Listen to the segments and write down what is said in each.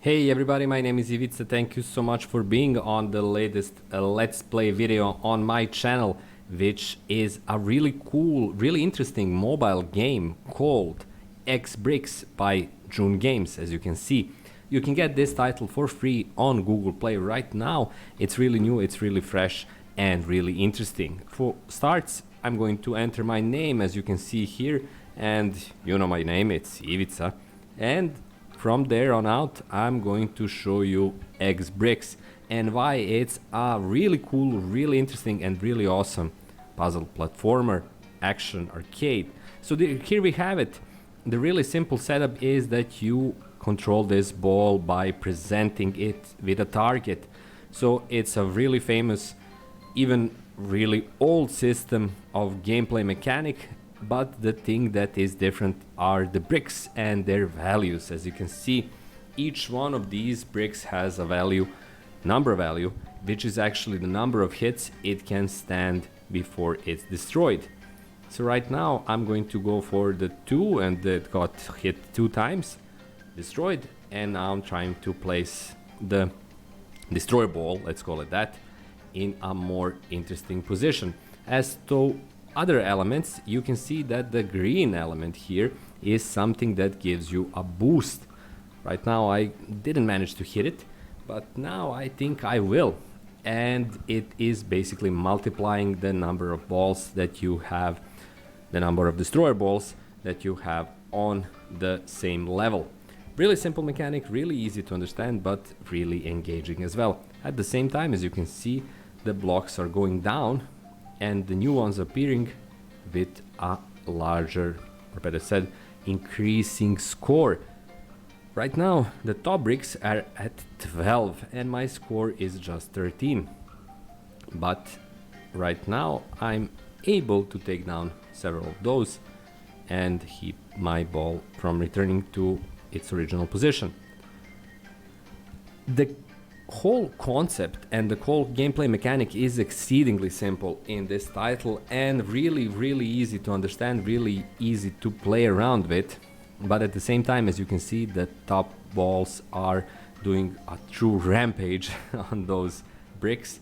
Hey everybody, my name is Ivica. Thank you so much for being on the latest Let's Play video on my channel, which is a really cool, really interesting mobile game called XBricks by June Games. As you can see, you can get this title for free on Google Play right now. It's really new, it's really fresh and really interesting. For starts, I'm going to enter my name, as you can see here, and you know my name, it's Ivica. And from there on out, I'm going to show you XBricks and why it's a really cool, really interesting and really awesome puzzle platformer action arcade. So here we have it. The really simple setup is that you control this ball by presenting it with a target. So it's a really famous, even really old system of gameplay mechanic. But the thing that is different are the bricks and their values. As you can see, each one of these bricks has a value, number value, which is actually the number of hits it can stand before it's destroyed. So right now I'm going to go for the 2, and it got hit 2 times, destroyed, and now I'm trying to place the destroy ball, let's call it that, in a more interesting position. As to other elements, you can see that the green element here is something that gives you a boost. Right now I didn't manage to hit it, but now I think I will. And it is basically multiplying the number of balls that you have, the number of destroyer balls that you have on the same level. Really simple mechanic, really easy to understand, but really engaging as well. At the same time, as you can see, the blocks are going down and the new ones appearing with a larger, or better said, increasing score. Right now the top bricks are at 12 and my score is just 13. But right now I'm able to take down several of those and keep my ball from returning to its original position. The whole concept and the whole gameplay mechanic is exceedingly simple in this title and really easy to understand, really easy to play around with. But at the same time, as you can see, the top balls are doing a true rampage on those bricks.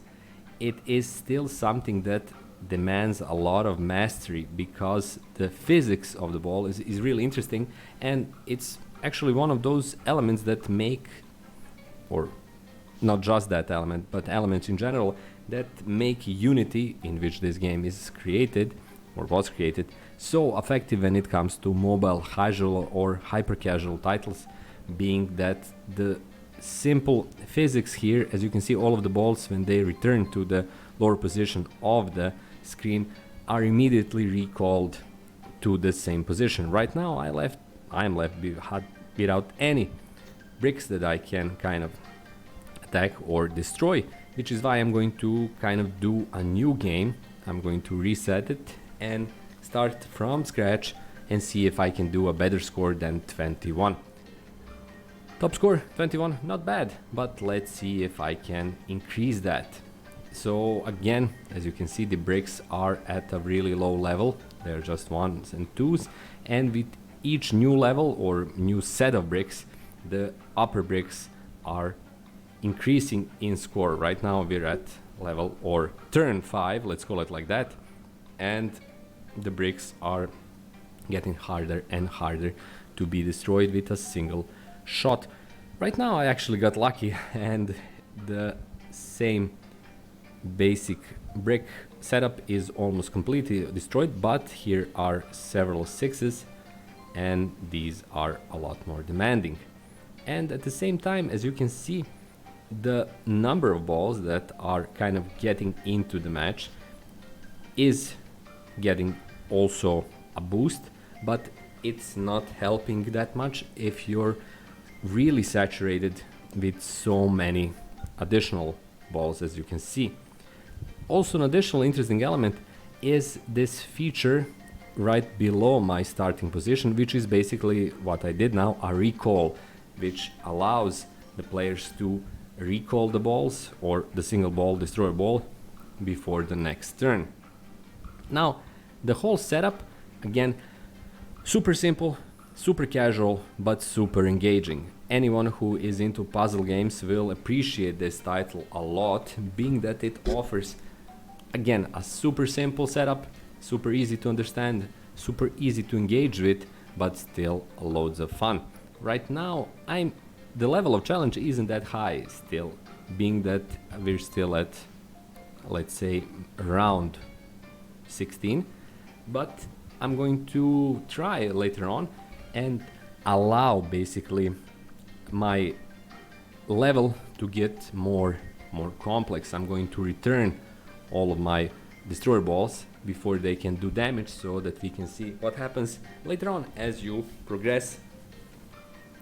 It is still something that demands a lot of mastery because the physics of the ball is really interesting, and it's actually one of those elements that make, or not just that element, but elements in general that make Unity, in which this game is created or was created, so effective when it comes to mobile, casual or hyper casual titles, being that the simple physics here, as you can see, all of the balls when they return to the lower position of the screen are immediately recalled to the same position. Right now I'm left without any bricks that I can kind of attack or destroy, which is why I'm going to kind of do a new game. I'm going to reset it and start from scratch and see if I can do a better score than 21. Top score 21, not bad, but let's see if I can increase that. So again, as you can see, the bricks are at a really low level. They're just 1s and 2s, and with each new level or new set of bricks, the upper bricks are increasing in score. Right now we're at level or turn 5, let's call it like that, and the bricks are getting harder and harder to be destroyed with a single shot. Right now I actually got lucky and the same basic brick setup is almost completely destroyed, but here are several 6s and these are a lot more demanding. And at the same time, as you can see, the number of balls that are kind of getting into the match is getting also a boost, but it's not helping that much if you're really saturated with so many additional balls, as you can see. Also, an additional interesting element is this feature right below my starting position, which is basically what I did now, a recall, which allows the players to recall the balls or the single ball, destroyer ball, before the next turn. Now the whole setup, again, super simple, super casual, but super engaging. anyone who is into puzzle games will appreciate this title a lot, being that it offers, again, a super simple setup, super easy to understand, super easy to engage with, but still loads of fun. Right now, the level of challenge isn't that high still, being that we're still at, let's say, around 16, but I'm going to try later on and allow basically my level to get more complex. I'm going to return all of my destroyer balls before they can do damage, so that we can see what happens later on as you progress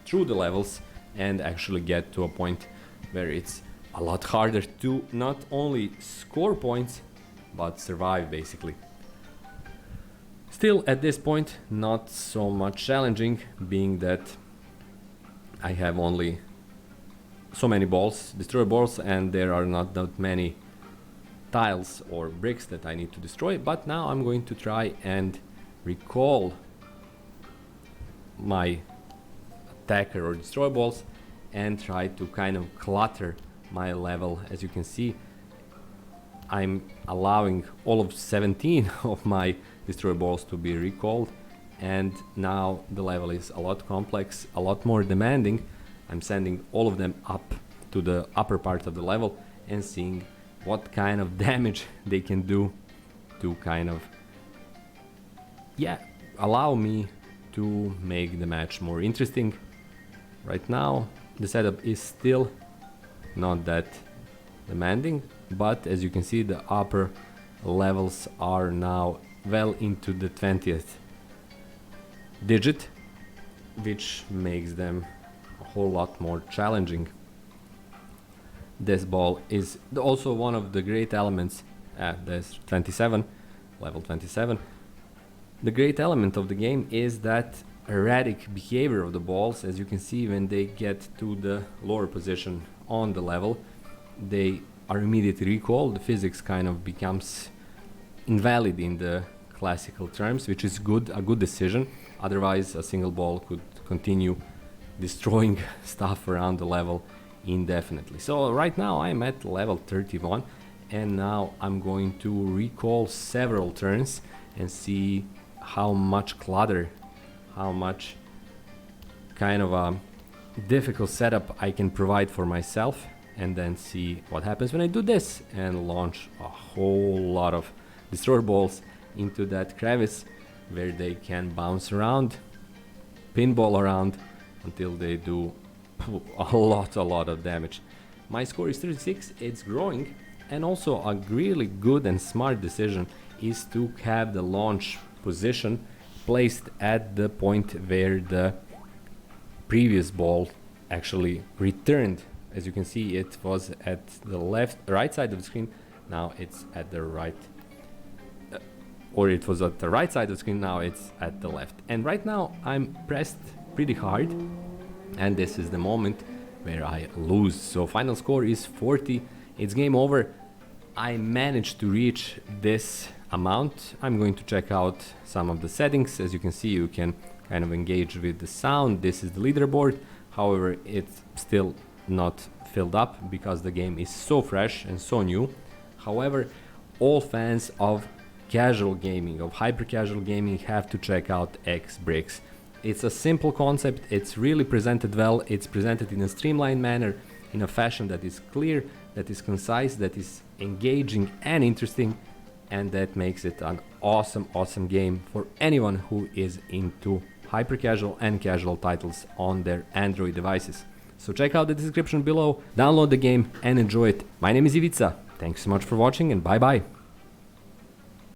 through the levels and actually get to a point where it's a lot harder to not only score points but survive basically. Still at this point not so much challenging, being that I have only so many balls, destroyer balls, and there are not that many tiles or bricks that I need to destroy. But now I'm going to try and recall my attacker or destroyer balls and try to kind of clutter my level. As you can see, I'm allowing all of 17 of my destroyer balls to be recalled, and now the level is a lot complex, a lot more demanding. I'm sending all of them up to the upper part of the level and seeing what kind of damage they can do to kind of, yeah, allow me to make the match more interesting. Right now the setup is still not that demanding, but as you can see, the upper levels are now well into the 20th digit, which makes them a whole lot more challenging. This ball is also one of the great elements at this 27, level 27. The great element of the game is that erratic behavior of the balls. As you can see, when they get to the lower position on the level, they are immediately recalled. The physics kind of becomes invalid in the classical terms, which is good, a good decision. Otherwise, a single ball could continue destroying stuff around the level indefinitely. So right now I'm at level 31, and now I'm going to recall several turns and see how much clutter, how much kind of a difficult setup I can provide for myself, and then see what happens when I do this and launch a whole lot of destroyer balls into that crevice where they can bounce around, pinball around until they do a lot of damage. My score is 36, it's growing, and also a really good and smart decision is to have the launch position placed at the point where the previous ball actually returned. As you can see, it was at the right side of the screen, now it's at the right, or it was at the right side of the screen, now it's at the left. And right now I'm pressed pretty hard, and this is the moment where I lose. So final score is 40, it's game over. I managed to reach this amount. I'm going to check out some of the settings. As you can see, you can kind of engage with the sound. This is the leaderboard, however it's still not filled up because the game is so fresh and so new. However, all fans of casual gaming, of hyper casual gaming, have to check out XBricks. It's a simple concept, it's really presented well, it's presented in a streamlined manner, in a fashion that is clear, that is concise, that is engaging and interesting, and that makes it an awesome game for anyone who is into hyper casual and casual titles on their Android devices. So check out the description below, download the game and enjoy it. My name is Ivica, thanks so much for watching, and bye bye.